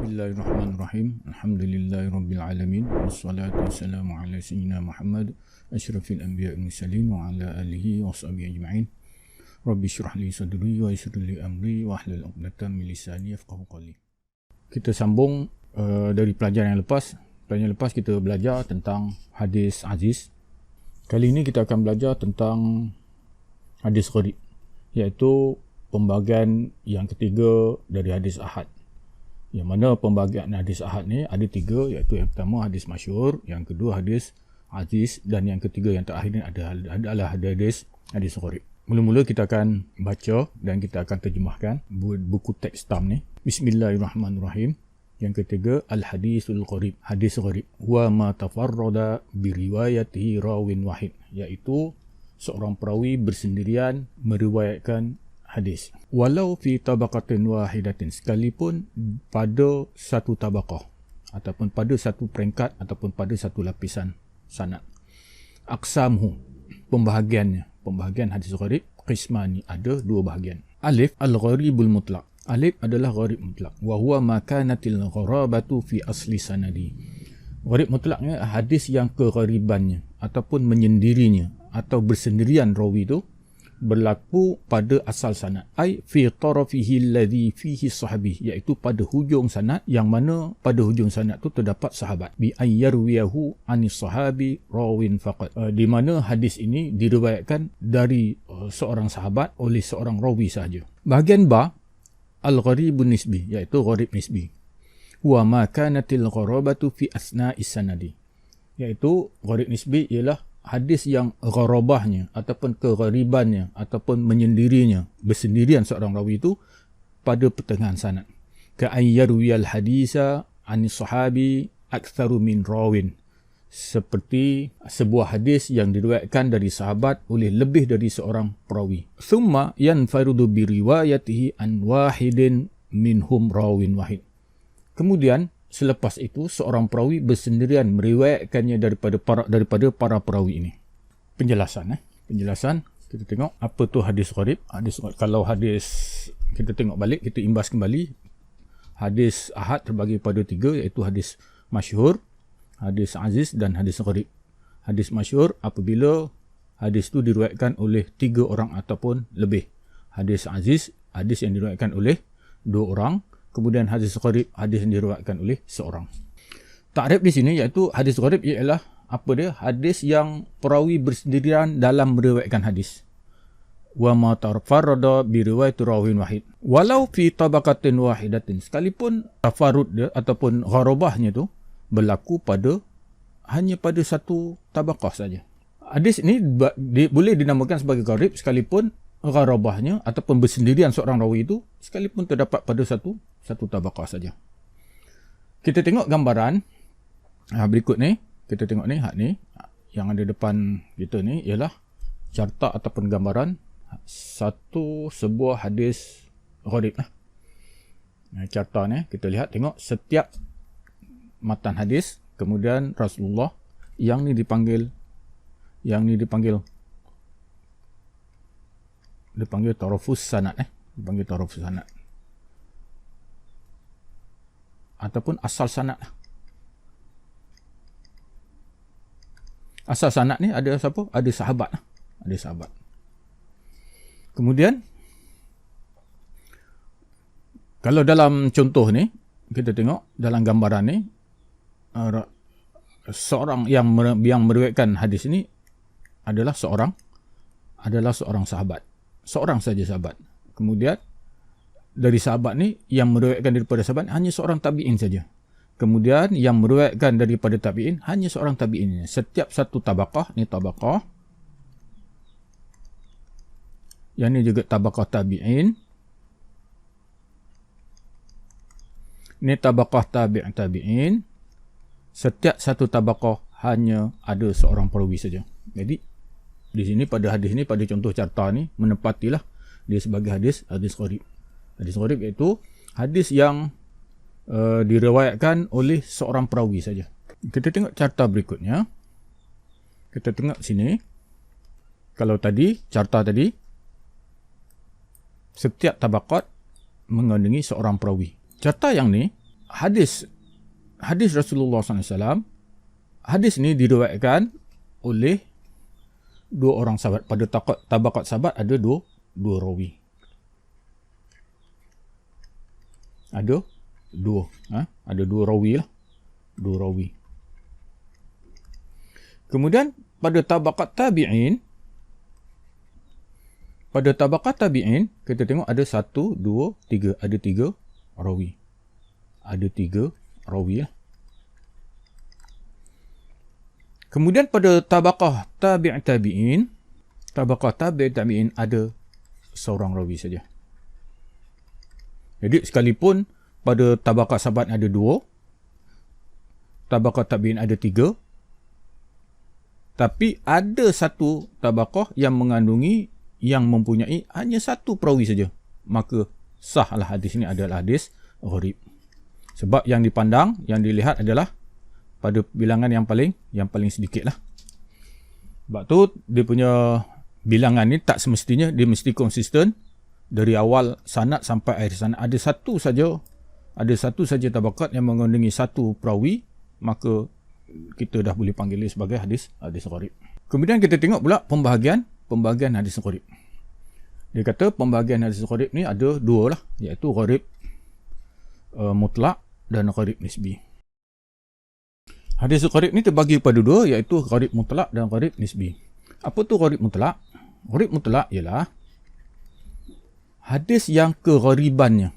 Bismillahirrahmanirrahim. Alhamdulillahirabbil alamin. Wassalatu wassalamu ala sayyidina Muhammad asyrafil anbiya'i wal mursalin wa ala alihi wa sahbihi ajma'in. Rabbi shrah li sadri wa yassir li amri wa hlul 'uqdatam min lisani yafqahu qawli. Kita sambung dari pelajaran yang lepas. Pelajaran lepas kita belajar tentang hadis aziz. Kali ini kita akan belajar tentang hadis gharib, iaitu pembahagian yang ketiga dari hadis ahad. Yang mana pembahagian hadis ahad ni ada tiga, iaitu yang pertama hadis masyhur, yang kedua hadis aziz, dan yang ketiga yang terakhir ni adalah hadis gharib. Mula-mula kita akan baca dan kita akan terjemahkan buku teks tam ni. Bismillahirrahmanirrahim. Yang ketiga, al-hadisul gharib, hadis gharib. Wa ma tafarrada bi riwayatihi rawin wahid, iaitu seorang perawi bersendirian meriwayatkan hadis. Walau fi tabaqatin wahidatin, sekalipun pada satu tabaqah ataupun pada satu peringkat ataupun pada satu lapisan sanad. Aqsamhu, pembahagian hadis gharib, qismani, ada dua bahagian. Alif, al-gharibul mutlaq. Alif adalah gharib mutlaq. Wa huwa ma kanatil gharabatu fi asli sanadi. Gharib mutlaknya hadis yang kegharibannya ataupun menyendirinya atau bersendirian rawi itu berlaku pada asal sanad, ai fi tarafihi alladhi fihi sahabi, iaitu pada hujung sanad yang mana pada hujung sanad tu terdapat sahabat, bi ayyarwiyahu anis sahabi rawin faqat, di mana hadis ini diriwayatkan dari seorang sahabat oleh seorang rawi sahaja. Bahagian ba, al-gharibun nisbi, iaitu gharib nisbi. Wa ma kanatil gharabatu fi asna'is sanadi, iaitu gharib nisbi ialah hadis yang gharabahnya ataupun kegharibannya ataupun menyendirinya, bersendirian seorang rawi itu pada pertengahan sanad. Ka ayyarwiyal hadisa anis sahabi aktsaru min rawin, seperti sebuah hadis yang diriwayatkan dari sahabat oleh lebih dari seorang perawi. Thumma yanfarudu bi riwayatihi an wahidin minhum rawin wahid. Kemudian selepas itu seorang perawi bersendirian meriwayatkannya daripada para perawi ini. Penjelasan kita tengok apa tu hadis gharib. Kalau hadis kita tengok balik, kita imbas kembali, hadis ahad terbagi pada tiga, iaitu hadis masyhur, hadis aziz dan hadis gharib. Hadis masyhur apabila hadis itu diriwayatkan oleh tiga orang ataupun lebih. Hadis aziz, hadis yang diriwayatkan oleh dua orang. Kemudian hadis gharib, hadis yang diriwayatkan oleh seorang. Takrif di sini iaitu hadis gharib ialah apa dia? Hadis yang perawi bersendirian dalam meriwayatkan hadis. Wa ma tafarrada bi riwayat rawin wahid. Walau fi tabaqatin wahidatin, sekalipun tafarrud dia ataupun gharabahnya tu berlaku hanya pada satu tabaqah saja. Hadis ini boleh dinamakan sebagai gharib sekalipun gharabahnya ataupun bersendirian seorang rawi itu sekalipun terdapat pada satu tabaqah saja. Kita tengok gambaran berikut ni. Kita tengok ni, yang ada depan kita ni ialah carta ataupun gambaran sebuah hadis gharib. Carta ni kita lihat, tengok setiap matan hadis, kemudian Rasulullah, yang ni dipanggil tarafus sanad, dipanggil tarafus sanad ataupun asal sanad. Asal sanad ni ada siapa? Ada sahabat. Kemudian kalau dalam contoh ni kita tengok dalam gambaran ni, seorang yang meriwayatkan hadis ini adalah seorang sahabat. Seorang saja sahabat. Kemudian dari sahabat ni yang meriwayatkan daripada sahabat hanya seorang tabi'in saja. Kemudian yang meriwayatkan daripada tabi'in hanya seorang tabi'in. Setiap satu tabaqah, ni tabaqah. Yang ni juga tabaqah tabi'in. Ni tabaqah tabi'in. Setiap satu tabaqah hanya ada seorang perawi saja. Jadi di sini pada hadis ni, pada contoh carta ni, menepatilah dia sebagai hadis gharib. Hadis gharib iaitu hadis yang diriwayatkan oleh seorang perawi saja. Kita tengok carta berikutnya. Kita tengok sini. Kalau tadi, carta tadi, setiap tabaqat mengandungi seorang perawi. Carta yang ni, hadis Rasulullah SAW, hadis ni diriwayatkan oleh dua orang sahabat. Pada tabaqat sahabat ada dua rawi. Ada dua rawi lah. Dua rawi. Kemudian pada tabaqat tabi'in, kita tengok ada 1, 2, 3. Ada 3 rawi. Ada 3 rawi lah. Kemudian pada tabaqah tabi'in ada seorang rawi saja. Jadi sekalipun pada tabaqah sahabat ada 2, tabaqah tabi'in ada 3, tapi ada satu tabaqah yang mengandungi, yang mempunyai hanya 1 perawi saja, maka sahlah hadis ini adalah hadis gharib. Sebab yang dipandang, yang dilihat adalah pada bilangan yang paling sedikit lah. Sebab tu dia punya bilangan ni tak semestinya dia mesti konsisten dari awal sanad sampai akhir sanad. Ada satu saja tabaqat yang mengandungi 1 perawi, maka kita dah boleh panggil dia sebagai hadis gharib. Kemudian kita tengok pula pembahagian hadis gharib. Dia kata pembahagian hadis gharib ni ada 2 lah, iaitu gharib mutlak dan gharib nisbi. Hadis gharib ni terbagi pada 2, iaitu gharib mutlak dan gharib nisbi. Apa tu gharib mutlak? Gharib mutlak ialah hadis yang kegharibannya,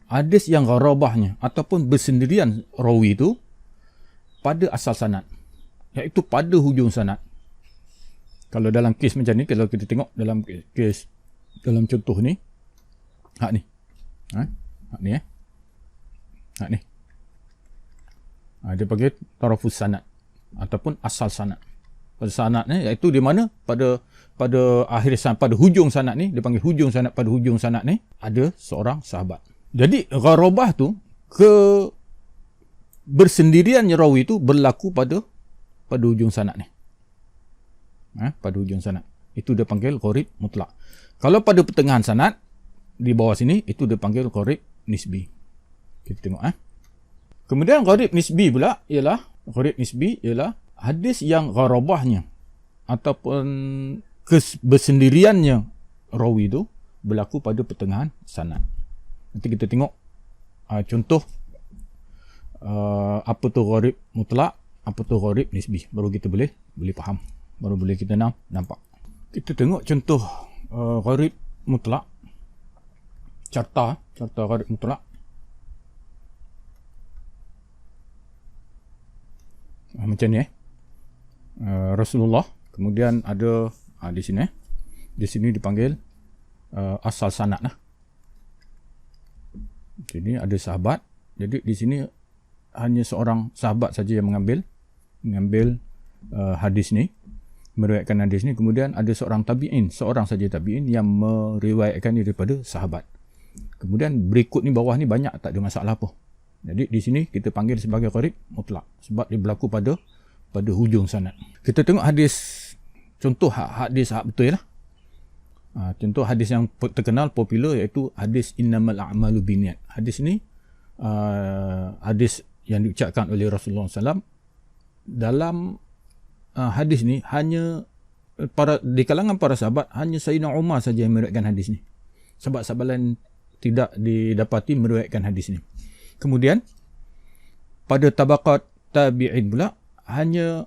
hadis yang gharabahnya ataupun bersendirian rawi itu pada asal sanad, iaitu pada hujung sanad. Kalau dalam kes macam ni, kalau kita tengok dalam kes, dalam contoh ni, hak ni. Dia panggil tarafus sanad ataupun asal sanad. Pada sanad ni, iaitu di mana pada akhir sanad, pada hujung sanad ni, dia panggil hujung sanad. Pada hujung sanad ni ada seorang sahabat. Jadi gharabah tu, bersendiriannya rawi itu berlaku pada hujung sanad ni. Pada hujung sanad. Itu dia panggil gharib mutlak. Kalau pada pertengahan sanad, di bawah sini, itu dia panggil gharib nisbi. Kita tengok. Kemudian gharib nisbi pula ialah hadis yang gharabahnya ataupun bersendiriannya rawi itu berlaku pada pertengahan sanad. Nanti kita tengok contoh apa tu gharib mutlak, apa tu gharib nisbi, baru kita boleh faham, baru boleh kita nampak. Kita tengok contoh gharib mutlak, carta gharib mutlak. Macam ni Rasulullah, kemudian ada di sini dipanggil asal sanad lah. Jadi ada sahabat, jadi di sini hanya seorang sahabat saja yang mengambil hadis ni, meriwayatkan hadis ni. Kemudian ada seorang saja tabi'in yang meriwayatkan daripada sahabat. Kemudian berikut ni, bawah ni banyak, tak ada masalah apa. Jadi di sini kita panggil sebagai gharib mutlak sebab dia berlaku pada hujung sanad. Kita tengok contoh hadis betul lah. Contoh hadis yang terkenal, popular, iaitu hadis innamal a'malu binniyat. Hadis ni hadis yang diucapkan oleh Rasulullah SAW. Dalam hadis ni hanya di kalangan para sahabat, hanya Sayyidina Umar saja yang meriwayatkan hadis ni. Sahabat-sahabat lain tidak didapati meriwayatkan hadis ni. Kemudian pada tabaqat tabi'in pula hanya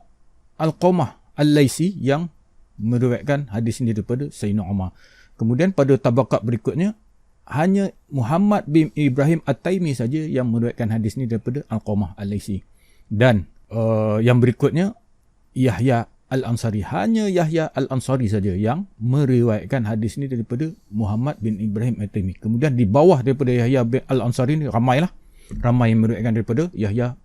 Alqamah Al-Laisi yang meriwayatkan hadis ini daripada Sayyidina Umar. Kemudian pada tabaqat berikutnya hanya Muhammad bin Ibrahim At-Taimi saja yang meriwayatkan hadis ini daripada Alqamah Al-Laisi. Dan yang berikutnya Yahya Al-Ansari, hanya Yahya Al-Ansari saja yang meriwayatkan hadis ini daripada Muhammad bin Ibrahim At-Taimi. Kemudian di bawah daripada Yahya bin Al-Ansari ni ramai yang meriwayatkan daripada Yahya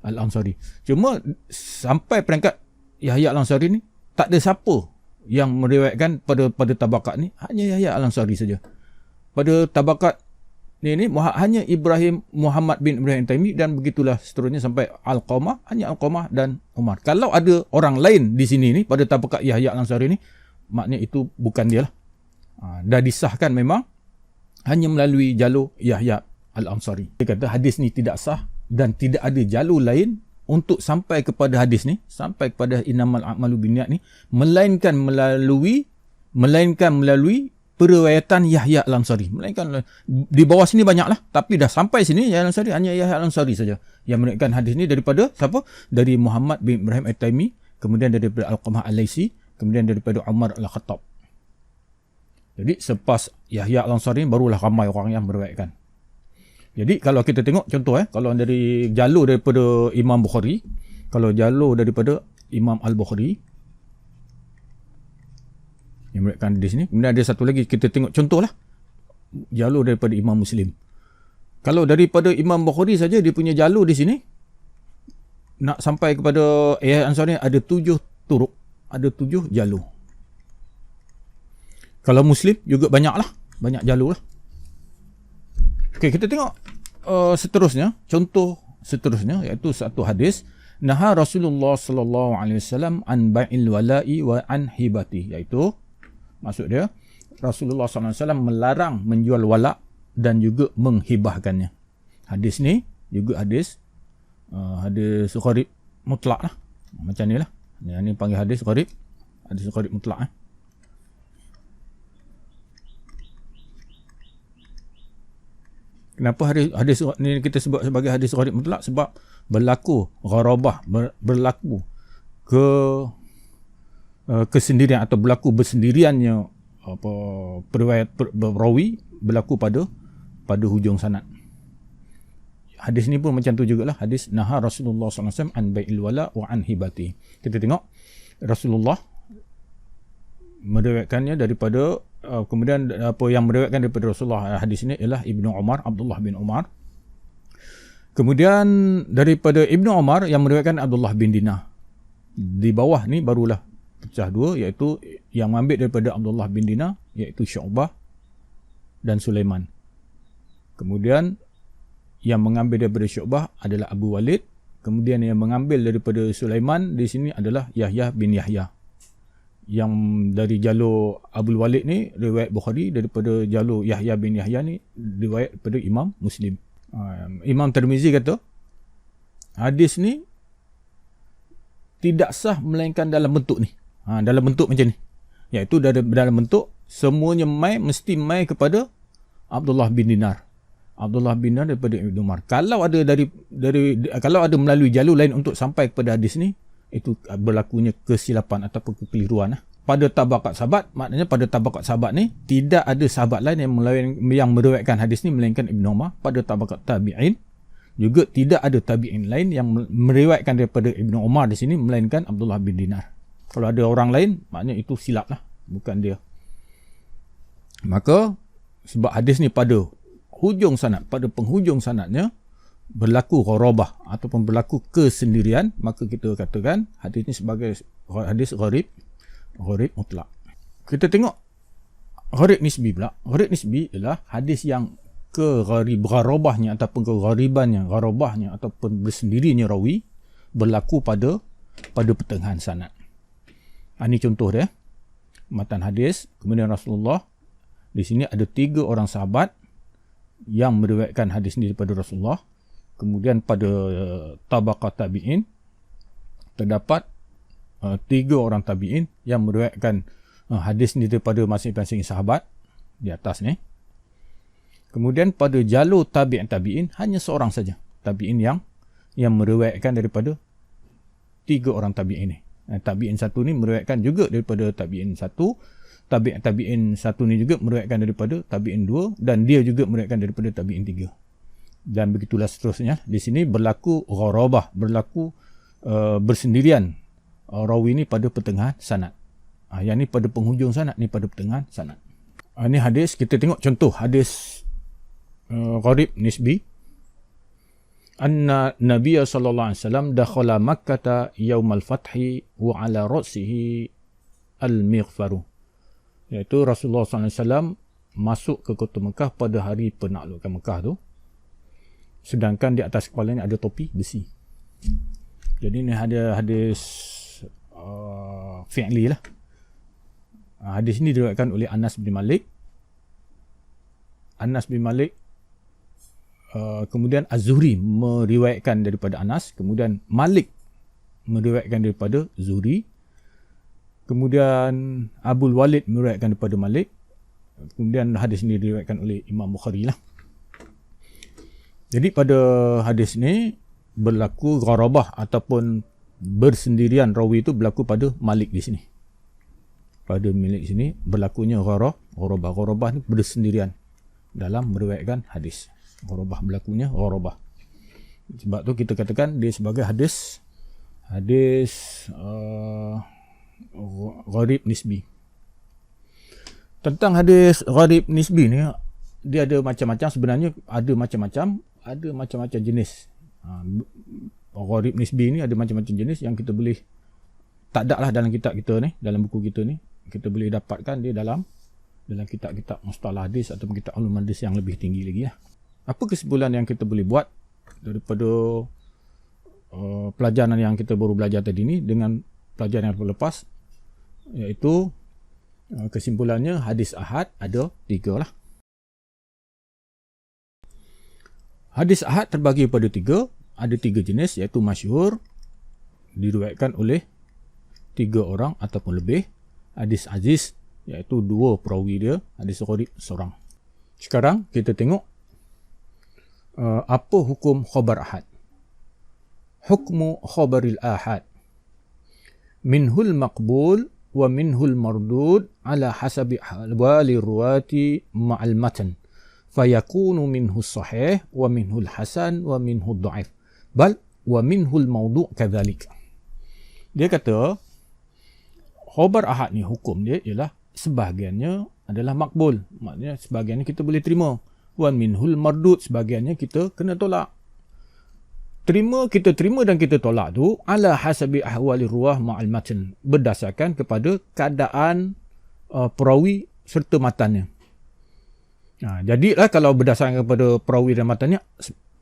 Al-Ansari. Cuma sampai peringkat Yahya Al-Ansari ni tak ada siapa yang meriwayatkan pada tabaqat ni, hanya Yahya Al-Ansari saja. Pada tabaqat ni hanya Muhammad bin Ibrahim Taimi, dan begitulah seterusnya sampai Alqamah, hanya Alqamah dan Umar. Kalau ada orang lain di sini ni pada tabaqat Yahya Al-Ansari ni, maknanya itu bukan dia lah. Dah disahkan memang hanya melalui jalur Yahya Al-Ansari. Dia kata hadis ni tidak sah dan tidak ada jalur lain untuk sampai kepada hadis ni, sampai kepada innamal a'malu binniyat ni, melainkan melalui periwayatan Yahya Al-Ansari. Melainkan di bawah sini banyaklah, tapi dah sampai sini Yahya Al-Ansari, hanya Yahya Al-Ansari saja yang meriwayatkan hadis ni daripada siapa? Dari Muhammad bin Ibrahim At-Taimi, kemudian daripada Al-Qamah Al-Laisi, kemudian daripada Umar Al-Khattab. Jadi selepas Yahya Al-Ansari barulah ramai orang yang meriwayatkan. Jadi kalau kita tengok contoh kalau dari jalur daripada Imam Bukhari, kalau jalur daripada Imam Al-Bukhari yang meriwayatkan hadis ni, kemudian ada satu lagi kita tengok contohlah jalur daripada Imam Muslim. Kalau daripada Imam Bukhari saja dia punya jalur di sini nak sampai kepada Yahya Al-Ansari ada 7 turuk, ada 7 jalur. Kalau Muslim juga banyak jalur lah. Okey, kita tengok seterusnya, contoh seterusnya iaitu satu hadis, naha Rasulullah sallallahu alaihi wasallam an bai'il wala'i wa an hibati, iaitu maksud dia Rasulullah sallallahu alaihi wasallam melarang menjual wala' dan juga menghibahkannya. Hadis ni juga hadis gharib mutlak lah. Macam ni lah. Yang ni panggil hadis gharib mutlak . Kenapa hadis ni kita sebut sebagai hadis gharib mutlak? Sebab berlaku gharabah, berlaku kesendirian atau berlaku bersendiriannya periwayat rawi berlaku pada hujung sanad. Hadis ni pun macam tu jugalah, hadis naha Rasulullah sallallahu alaihi wasallam an bai'il wala wa an hibati. Kita tengok Rasulullah meriwayatkannya daripada kemudian apa yang meriwayatkan daripada Rasulullah hadis ini ialah Ibnu Umar, Abdullah bin Umar. Kemudian daripada Ibnu Umar yang meriwayatkan Abdullah bin Dinar. Di bawah ni barulah pecah dua, iaitu yang mengambil daripada Abdullah bin Dinar iaitu Syu'bah dan Sulaiman. Kemudian yang mengambil daripada Syu'bah adalah Abu Walid. Kemudian yang mengambil daripada Sulaiman di sini adalah Yahya bin Yahya. Yang dari jalur Abdul Walid ni riwayat Bukhari, daripada jalur Yahya bin Yahya ni riwayat daripada Imam Muslim. Imam Tirmizi kata hadis ni tidak sah melainkan dalam bentuk ni. Dalam bentuk macam ni. Iaitu dalam bentuk semuanya mesti mai kepada Abdullah bin Dinar. Abdullah bin Dinar daripada Ibnu Umar. Kalau ada kalau ada melalui jalur lain untuk sampai kepada hadis ni, itu berlakunya kesilapan ataupun kekeliruan. Pada tabakat sahabat, maknanya pada tabakat sahabat ni tidak ada sahabat lain yang meriwayatkan hadis ni melainkan Ibnu Umar. Pada tabakat tabi'in juga tidak ada tabi'in lain yang meriwayatkan daripada Ibnu Umar di sini melainkan Abdullah bin Dinar. Kalau ada orang lain, maknanya itu silap lah, bukan dia. Maka sebab hadis ni pada hujung sanad, pada penghujung sanadnya berlaku gharabah ataupun berlaku kesendirian, maka kita katakan hadis ini sebagai hadis gharib mutlak. Kita tengok gharib nisbi pula. Gharib nisbi ialah hadis yang gharabahnya ataupun gharabahnya ataupun bersendirinya rawi berlaku pada pertengahan sanad. Ini contoh dia. Matan hadis, kemudian Rasulullah di sini ada 3 orang sahabat yang meriwayatkan hadis ini daripada Rasulullah. Kemudian pada tabaqat tabi'in terdapat 3 orang tabi'in yang meriwayatkan hadis ini daripada masing-masing sahabat di atas ni. Kemudian pada jalur tabi'in hanya seorang saja tabi'in yang meriwayatkan daripada 3 orang tabi'in ni. Tabi'in satu ni meriwayatkan juga daripada tabi'in satu, tabi'in satu ni juga meriwayatkan daripada tabi'in 2, dan dia juga meriwayatkan daripada tabi'in 3. Dan begitulah seterusnya. Di sini berlaku gharabah, berlaku bersendirian rawi ni pada pertengahan sanad. Yang ni pada penghujung sanad, ni pada pertengahan sanad. Ini hadis, kita tengok contoh hadis gharib nisbi. Anna Nabiya sallallahu alaihi wasallam dakhala Makkah yaumal fathi wa ala ra'sihi al-mighfaru. Iaitu Rasulullah sallallahu alaihi wasallam masuk ke kota Mekah pada hari penaklukan Mekah tu. Sedangkan di atas kepalanya ada topi besi. Jadi ni ada hadis fi'li lah. Hadis ini diriwayatkan oleh Anas bin Malik. Anas bin Malik kemudian Az-Zuhri meriwayatkan daripada Anas, kemudian Malik meriwayatkan daripada Zuhri, kemudian Abul Walid meriwayatkan daripada Malik, kemudian hadis ini diriwayatkan oleh Imam Bukhari lah. Jadi pada hadis ni berlaku gharabah ataupun bersendirian, rawi itu berlaku pada Malik di sini. Pada Malik sini berlakunya gharabah. Gharabah ni bersendirian dalam meriwayatkan hadis. Gharabah berlakunya gharabah. Sebab tu kita katakan dia sebagai hadis gharib nisbi. Tentang hadis gharib nisbi ni, dia ada macam-macam, sebenarnya ada macam-macam jenis. Gharib nisbi ni ada macam-macam jenis yang kita boleh, tak ada lah dalam kitab kita ni, dalam buku kita ni, kita boleh dapatkan dia dalam kitab-kitab mustalah hadis ataupun kitab ulum hadis yang lebih tinggi lagi lah. Apa kesimpulan yang kita boleh buat daripada pelajaran yang kita baru belajar tadi ni dengan pelajaran yang lepas, iaitu kesimpulannya hadis ahad ada 3 lah. Hadis ahad terbagi pada 3, ada 3 jenis, iaitu masyhur, diriwayatkan oleh 3 orang ataupun lebih. Hadis aziz, iaitu 2 perawi dia. Hadis gharib, seorang. Sekarang kita tengok apa hukum khabar ahad. Hukmu khabaril ahad. Minhul maqbul wa minhul mardud ala hasabi ahwali ruwati ma'al matan. Fayakunu minhu sahih wa minhul hasan wa minhul da'if. Bal wa minhul mawdu' kadzalik. Dia kata khabar ahad ni hukum dia ialah sebahagiannya adalah makbul, maknanya sebahagiannya kita boleh terima. Wa minhul mardud, sebahagiannya kita kena tolak. Kita terima dan kita tolak tu ala hasabi ahwali ruwah ma'al matan, berdasarkan kepada keadaan perawi serta matannya. Jadilah kalau berdasarkan kepada perawi dan matannya,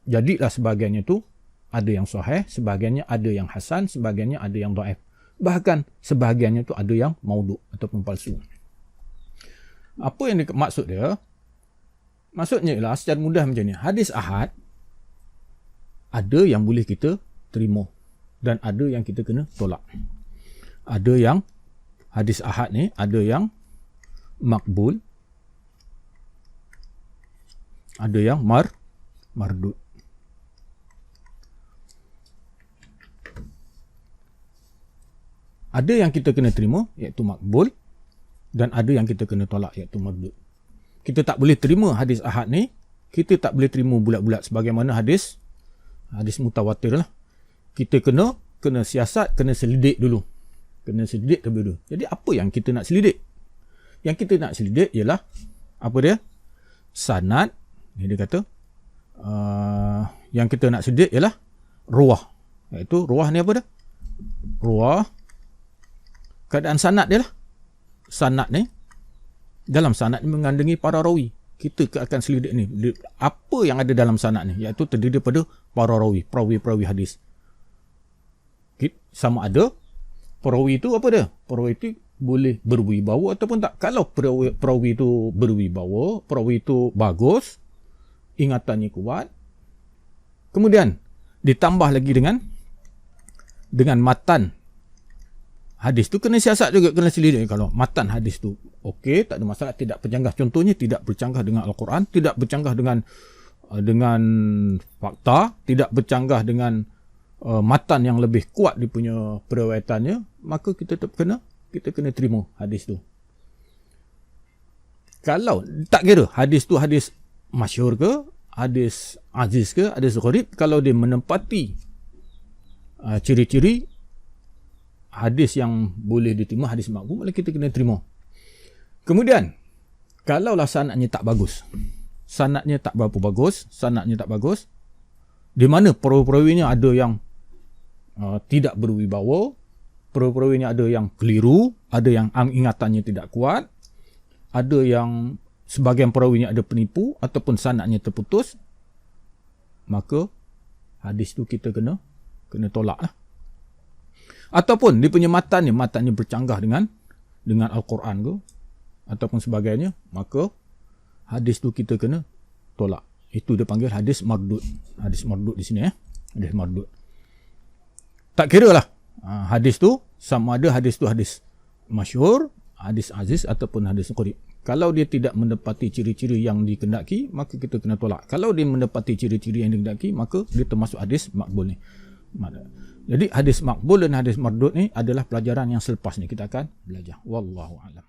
jadilah sebahagiannya tu ada yang sahih, sebahagiannya ada yang hasan, sebahagiannya ada yang dhaif. Bahkan sebahagiannya tu ada yang maudhu' ataupun palsu. Apa yang maksud dia? Maksudnya ialah secara mudah macam ni. Hadis ahad ada yang boleh kita terima dan ada yang kita kena tolak. Ada yang hadis ahad ni ada yang makbul, ada yang mardud. Ada yang kita kena terima, iaitu makbul, dan ada yang kita kena tolak, iaitu mardud. Kita tak boleh terima hadis ahad ni, kita tak boleh terima bulat-bulat sebagaimana hadis mutawatir lah. Kita kena siasat, kena selidik dulu. Kena selidik terlebih dulu. Jadi apa yang kita nak selidik? Yang kita nak selidik ialah apa dia? Sanad. Dia kata yang kita nak selidik ialah ruwah. Iaitu ruwah ni apa dah? Ruwah, keadaan sanad dia lah. Sanad ni, dalam sanad ni mengandungi para rawi. Kita akan selidik ni, apa yang ada dalam sanad ni, iaitu terdiri daripada para rawi, perawi hadis. Sama ada perawi itu apa dia? Perawi itu boleh berwibawa ataupun tak. Kalau perawi itu berwibawa, perawi itu bagus, ingatannya kuat, kemudian ditambah lagi dengan matan hadis tu, kena siasat juga, kena selidik. Kalau matan hadis tu okey, tak ada masalah, tidak bercanggah. Contohnya tidak bercanggah dengan Al-Quran, tidak bercanggah dengan fakta, tidak bercanggah dengan matan yang lebih kuat dia punya periwayatannya, maka kita tetap kena terima hadis tu. Kalau tak kira hadis tu hadis masyhur ke, hadis aziz ke, hadis gharib, kalau dia menempati ciri-ciri hadis yang boleh diterima, hadis makbul, maka kita kena terima. Kemudian, kalaulah sanadnya tak bagus, sanadnya tak berapa bagus, di mana perawi-perawinya ada yang tidak berwibawa, perawi-perawinya ada yang keliru, ada yang ingatannya tidak kuat, ada yang sebahagian perawinya ada penipu ataupun sanadnya terputus, maka hadis tu kita kena tolak lah. Ataupun dia punya matannya bercanggah dengan Al-Quran ke ataupun sebagainya, maka hadis tu kita kena tolak. Itu dia panggil hadis mardud. Hadis mardud di sini hadis mardud. Tak kira lah hadis tu sama ada hadis tu hadis masyhur, hadis aziz ataupun hadis qarib. Kalau dia tidak mendapati ciri-ciri yang dikendaki, maka kita kena tolak. Kalau dia mendapati ciri-ciri yang dikendaki, maka dia termasuk hadis makbul ni. Jadi hadis makbul dan hadis mardud ni adalah pelajaran yang selepas ni kita akan belajar. Wallahu a'lam.